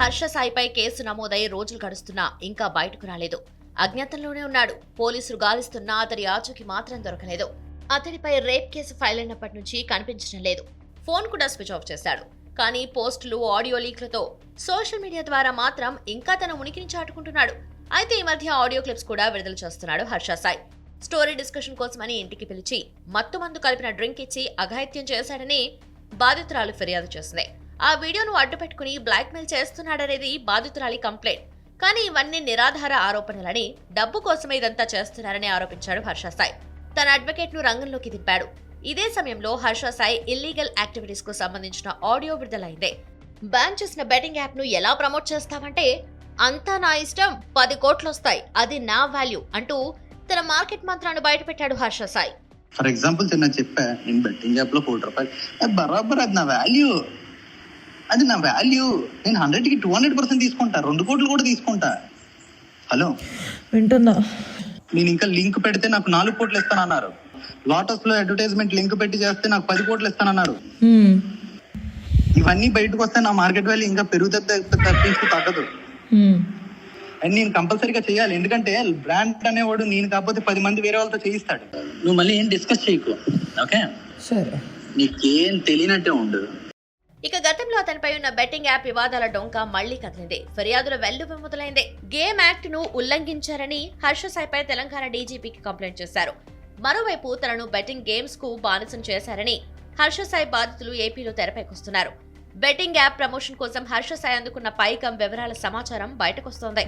Harsha సాయిపై case నమోదై రోజులు గడుస్తున్నా ఇంకా బయటకు రాలేదు. అజ్ఞాతంలోనే ఉన్నాడు. పోలీసులు గాలిస్తున్నా అతడి ఆచూకీ మాత్రం దొరకలేదు. అతడిపై రేప్ కేసు ఫైల్ అయినప్పటి నుంచి కనిపించడం లేదు. ఫోన్ కూడా స్విచ్ ఆఫ్ చేశాడు. కానీ పోస్టులు, ఆడియో లీక్లతో సోషల్ మీడియా ద్వారా మాత్రం ఇంకా తన ఉనికిని చాటుకుంటున్నాడు. అయితే ఈ మధ్య ఆడియో క్లిప్స్ కూడా విడుదల చేస్తున్నాడు హర్ష సాయి. స్టోరీ డిస్కషన్ కోసమని ఇంటికి పిలిచి మత్తు మందు కలిపిన డ్రింక్ ఇచ్చి అఘాయిత్యం చేశాడని బాధితురాలు ఫిర్యాదు చేసింది. ఆ వీడియోను అడ్డుపెట్టుకుని బ్లాక్మెయిల్ చేస్తున్నాడనేది బాధితురాలి కంప్లైంట్. కానీ ఇవన్నీ నిరాధార ఆరోపణలని, డబ్బు కోసమే ఇదంతా చేస్తున్నారని ఆరోపించాడు హర్ష సాయి. తన అడ్వకేట్ ను రంగంలోకి దింపాడు. ఇదే సమయంలో హర్ష సాయి ఇల్లీగల్ యాక్టివిటీస్ కు సంబంధించిన ఆడియో విడుదలైంది. బ్యాన్ చేసిన బెట్టింగ్ యాప్ ను ఎలా ప్రమోట్ చేస్తామంటే, అంతా నా ఇష్టం, 10 కోట్లు వస్తాయి, అది నా వాల్యూ అంటూ తన మార్కెట్ మంత్రాన్ని బయటపెట్టాడు హర్ష సాయి. ఫర్ ఎగ్జాంపుల్ నేను చెప్పా, నేను బెట్టింగ్ యాప్ లో ₹1 బరాబర్ అది నా వాల్యూ, నేను 100కి 200% తీసుకుంటా, 2 కోట్లు కూడా తీసుకుంటా. హలో వింటున్నా. నేను ఇంకా లింక్ పెడితే నాకు 4 కోట్లు ఇస్తానన్నారు. లోటస్ లో అడ్వర్టైజ్మెంట్ లింక్ పెట్టి చేస్తే నాకు 10 కోట్లు ఇస్తానన్నారు. ఇవన్నీ బయటకు వస్తే నా మార్కెట్ వాల్యూ ఇంకా పెరుగుతుంది, తగ్గదు. అండ్ నేను కంపల్సరీగా చేయాలి, ఎందుకంటే బ్రాండ్ అనేవాడు నేను కాకపోతే 10 మంది వేరే వాళ్ళతో చేయిస్తాడు. నువ్వు మళ్ళీ ఏం డిస్కస్ చేయకు, ఓకే? సరే, నీకేం తెలియనట్టే ఉండు. ఇక గతంలో అతనిపై ఉన్న బెట్టింగ్ యాప్ వివాదాల డొంక మళ్లీ కదిలింది. ఫిర్యాదుల వెల్లువ మొదలైంది. గేమ్ యాక్ట్ ను ఉల్లంఘించారని హర్ష సాయిపై తెలంగాణ డీజీపీకి కంప్లైంట్ చేశారు. మరోవైపు తనను బెట్టింగ్ గేమ్స్ కు బానిసం చేశారని హర్ష సాయి బాధితులు ఏపీలో తెరపైకొస్తున్నారు. బెట్టింగ్ యాప్ ప్రమోషన్ కోసం హర్ష సాయి అందుకున్న పైకం వివరాల సమాచారం బయటకొస్తోంది.